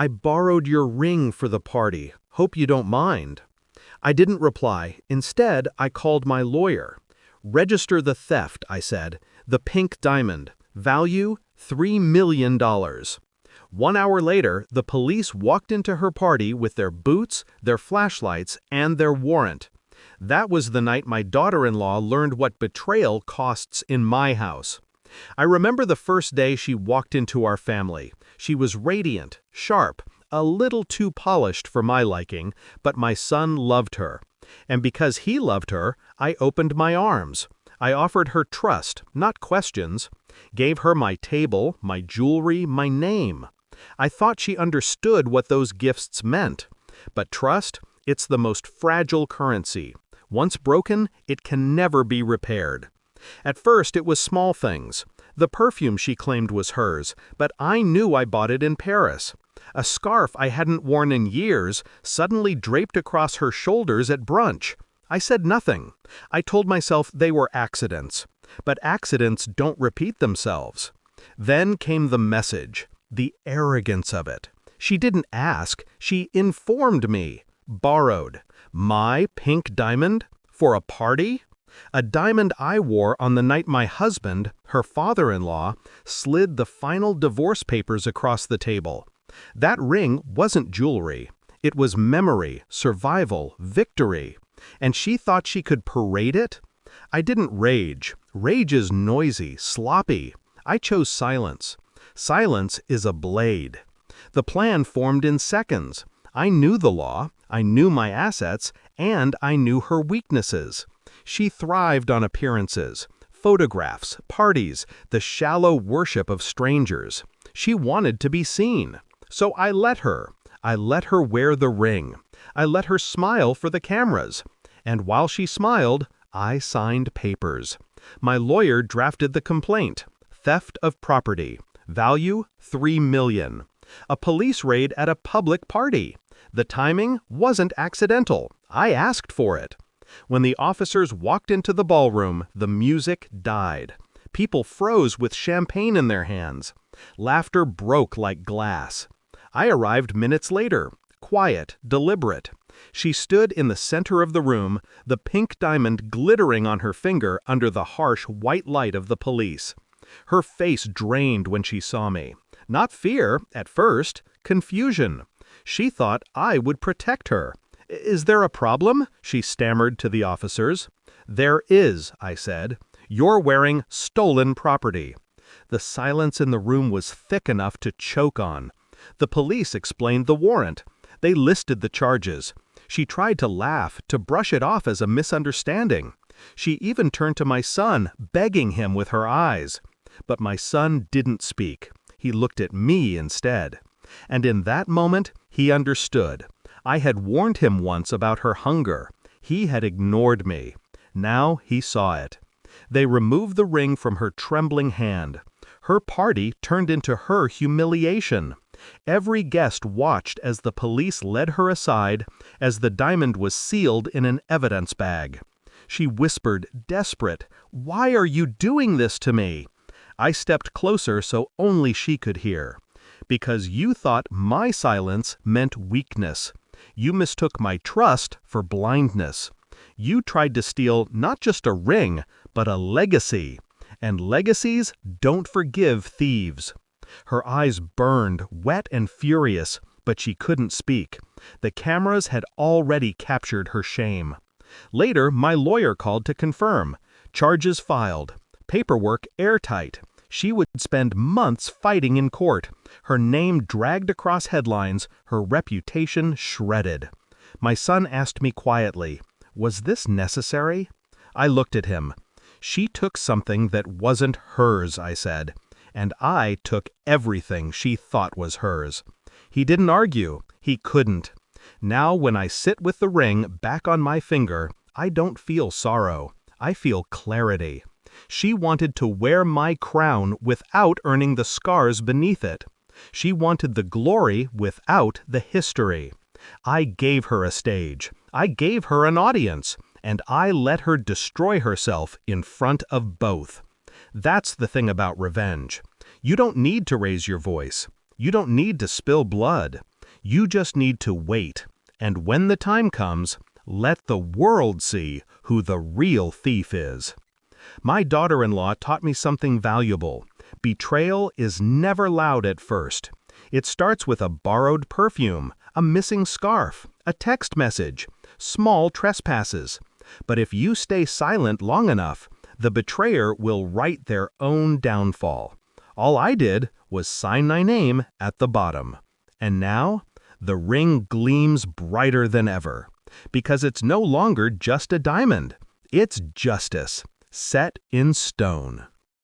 I borrowed your ring for the party. Hope you don't mind." I didn't reply. Instead, I called my lawyer. "Register the theft," I said. "The pink diamond. Value $3 million." 1 hour later, the police walked into her party with their boots, their flashlights, and their warrant. That was the night my daughter-in-law learned what betrayal costs in my house. I remember the first day she walked into our family. She was radiant, sharp, a little too polished for my liking, but my son loved her. And because he loved her, I opened my arms. I offered her trust, not questions. Gave her my table, my jewelry, my name. I thought she understood what those gifts meant. But trust, it's the most fragile currency. Once broken, it can never be repaired. At first, it was small things. The perfume she claimed was hers, but I knew I bought it in Paris. A scarf I hadn't worn in years suddenly draped across her shoulders at brunch. I said nothing. I told myself they were accidents. But accidents don't repeat themselves. Then came the message, the arrogance of it. She didn't ask, she informed me. Borrowed. My pink diamond? For a party? A diamond I wore on the night my husband, her father-in-law, slid the final divorce papers across the table. That ring wasn't jewelry. It was memory, survival, victory. And she thought she could parade it? I didn't rage. Rage is noisy, sloppy. I chose silence. Silence is a blade. The plan formed in seconds. I knew the law, I knew my assets, and I knew her weaknesses. She thrived on appearances, photographs, parties, the shallow worship of strangers. She wanted to be seen. So I let her. I let her wear the ring. I let her smile for the cameras. And while she smiled, I signed papers. My lawyer drafted the complaint. Theft of property. Value $3 million. A police raid at a public party. The timing wasn't accidental. I asked for it. When the officers walked into the ballroom, the music died. People froze with champagne in their hands. Laughter broke like glass. I arrived minutes later, quiet, deliberate. She stood in the center of the room, the pink diamond glittering on her finger under the harsh white light of the police. Her face drained when she saw me. Not fear, at first, confusion. She thought I would protect her. "Is there a problem?" she stammered to the officers. "There is," I said. "You're wearing stolen property." The silence in the room was thick enough to choke on. The police explained the warrant. They listed the charges. She tried to laugh, to brush it off as a misunderstanding. She even turned to my son, begging him with her eyes. But my son didn't speak. He looked at me instead. And in that moment, he understood. I had warned him once about her hunger. He had ignored me. Now he saw it. They removed the ring from her trembling hand. Her party turned into her humiliation. Every guest watched as the police led her aside, as the diamond was sealed in an evidence bag. She whispered, desperate, "Why are you doing this to me?" I stepped closer so only she could hear. "Because you thought my silence meant weakness. You mistook my trust for blindness. You tried to steal not just a ring, but a legacy. And legacies don't forgive thieves." Her eyes burned, wet and furious, but she couldn't speak. The cameras had already captured her shame. Later, my lawyer called to confirm. Charges filed. Paperwork airtight. She would spend months fighting in court. Her name dragged across headlines, her reputation shredded. My son asked me quietly, "Was this necessary?" I looked at him. "She took something that wasn't hers," I said. "And I took everything she thought was hers." He didn't argue. He couldn't. Now when I sit with the ring back on my finger, I don't feel sorrow. I feel clarity. She wanted to wear my crown without earning the scars beneath it. She wanted the glory without the history. I gave her a stage. I gave her an audience. And I let her destroy herself in front of both. That's the thing about revenge. You don't need to raise your voice. You don't need to spill blood. You just need to wait, and when the time comes, let the world see who the real thief is. My daughter-in-law taught me something valuable. Betrayal is never loud at first. It starts with a borrowed perfume, a missing scarf, a text message, small trespasses. But if you stay silent long enough, the betrayer will write their own downfall. All I did was sign my name at the bottom. And now, the ring gleams brighter than ever. Because it's no longer just a diamond. It's justice, set in stone.